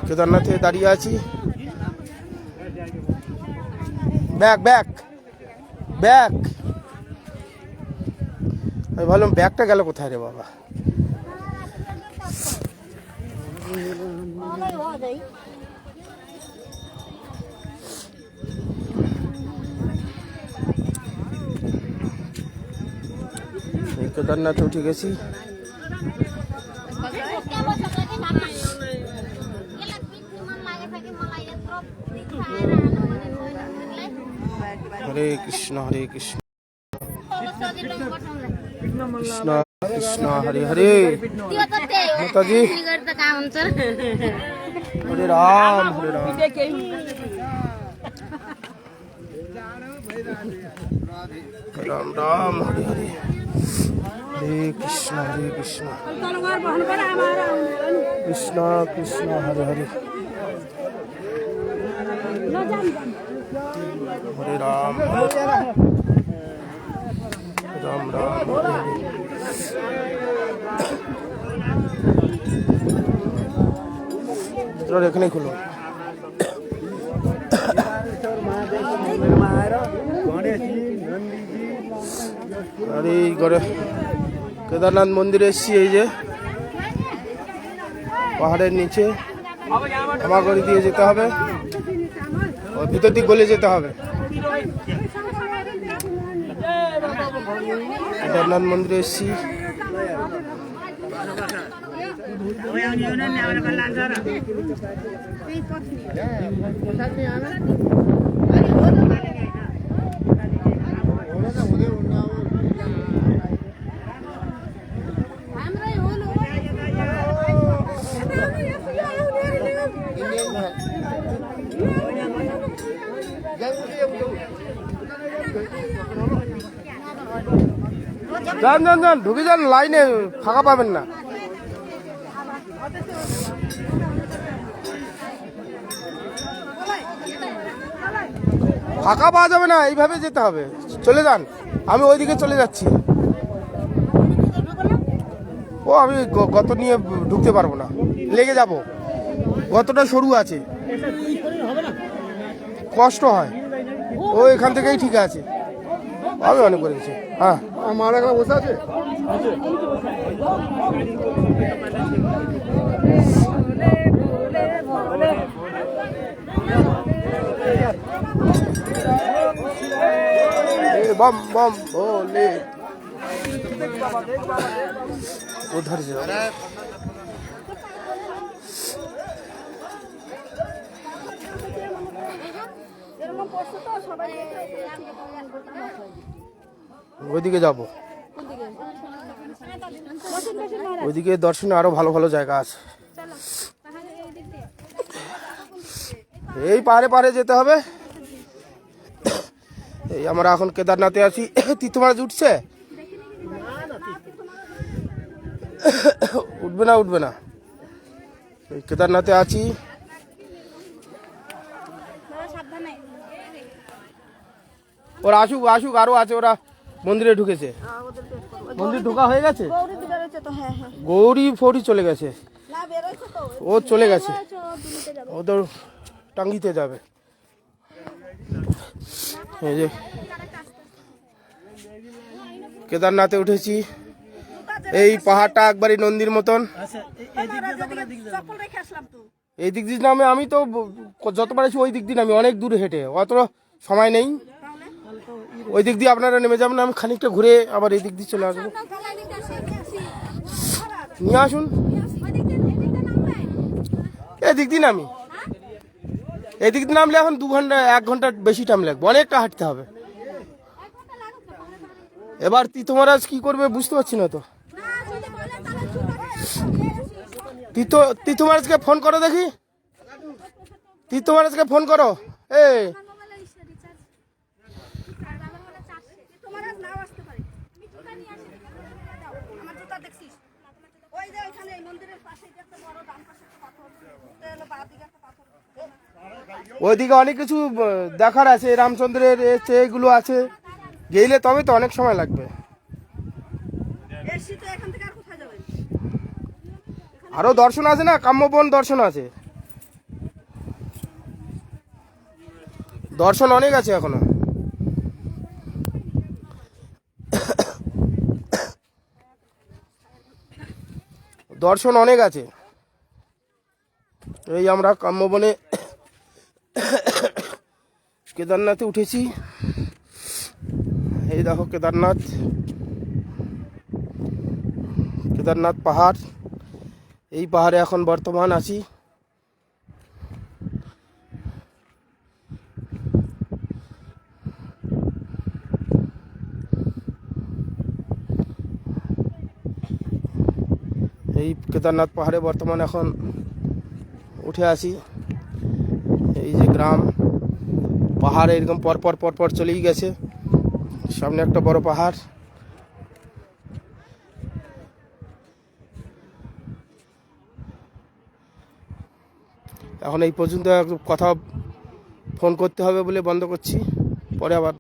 কেদারনাথে দাঁড়িয়ে আছি। Bag bag bag, আমি ভাবলাম ব্যাগটা গেল কোথায় রে বাবা। কেদারনাথে উঠে গেছি। হরে কৃষ্ণ হরে কৃষ্ণ কৃষ্ণ কৃষ্ণ হরে হরে। মাতাজি হরে রাম হরে রাম রাম রাম হরে হরে। হরে কৃষ্ণ কৃষ্ণ কৃষ্ণ হরে হরে। হরে রাম রাম রাম হরে হরে। তোর এখানেই খুলো। আর এই ঘরে কেদারনাথ মন্দিরে এসছি, এই যে পাহাড়ের নিচে হামাগুড়ি দিয়ে যেতে হবে, ভিতর দিক গলে যেতে হবে। কেদারনাথ মন্দিরে এসছি। যান যান যান, ঢুকে যান, লাইনে ফাঁকা পাবেন না। ফাঁকা পাওয়া যাবে না, এইভাবে যেতে হবে। চলে যান, আমি ওইদিকে চলে যাচ্ছি। ও আমি গত নিয়ে ঢুকতে পারবো না, লেগে যাব, গতটা সরু আছে, কষ্ট হয়। ও এখান থেকেই ঠিক আছে, আমি অনেক করে গেছি। হ্যাঁ আমার এখানে বসে আছে। बम बम भोले उधर से ওইদিকে যাবো, ওইদিকে দর্শনে আরো ভালো ভালো জায়গা আছে। এই পাহাড়ে পাহাড়ে যেতে হবে। এই আমরা এখন কেদারনাথে আছি। তীর্থ মহারাজ উঠছে? উঠবে না উঠবে না। এই কেদারনাথে আছি। ওরা আসুক আসুক, আরো আছে, ওরা মন্দিরে ঢুকেছে। মন্দির ঢোকা হয়ে গেছে, গৌরী ফৌরি চলে গেছে, ও চলে গেছে, ও তো টাঙ্গিতে যাবে। এই যে কেদারনাথে উঠেছি। এই পাহাড়টা একবারই নন্দীর মতন। এই দিক দিয়ে নামে আমি তো যতবার আছি ওই দিক দিয়ে নামি, অনেক দূরে হেঁটে, অত সময় নেই। ওই দিক দিয়ে আপনারা নেমে যাবেন, আমি খানিকটা ঘুরে আবার এই দিক দিয়ে চলে আসবো। নিয়ে আসুন, এই দিক দিয়ে নামি, এই দিক দিয়ে নামলে এখন 2 ঘন্টা 1 ঘন্টার বেশি টাইম লাগবে, অনেকটা হাঁটতে হবে। এবার তীর্থ মহারাজ কি করবে বুঝতে পারছি না তো। তীর্থ মহারাজকে ফোন করো দেখি, তীর্থ মহারাজকে ফোন করো। এই ওইদিকে অনেক কিছু দেখার আছে, রামচন্দ্রের এগুলো আছে, গেলে তবে তো অনেক সময় লাগবে। আরো দর্শন আছে না, কাম্যবন দর্শন আছে, দর্শন অনেক আছে এখনো। দর্শন অনেক আছে। এই আমরা কাম্যবনে কেদারনাথে উঠেছি। এই দেখো কেদারনাথ, কেদারনাথ পাহাড়। এই পাহাড়ে এখন বর্তমান আছি। এই কেদারনাথ পাহাড়ে বর্তমান এখন উঠে আসি। এই যে গ্রাম, পাহাড় এরকম পরপর পরপর চলেই গেছে, সামনে একটা বড় পাহাড়। এখন এই পর্যন্ত কথা ফোন করতে হবে বলে বন্ধ করছি, পরে আবার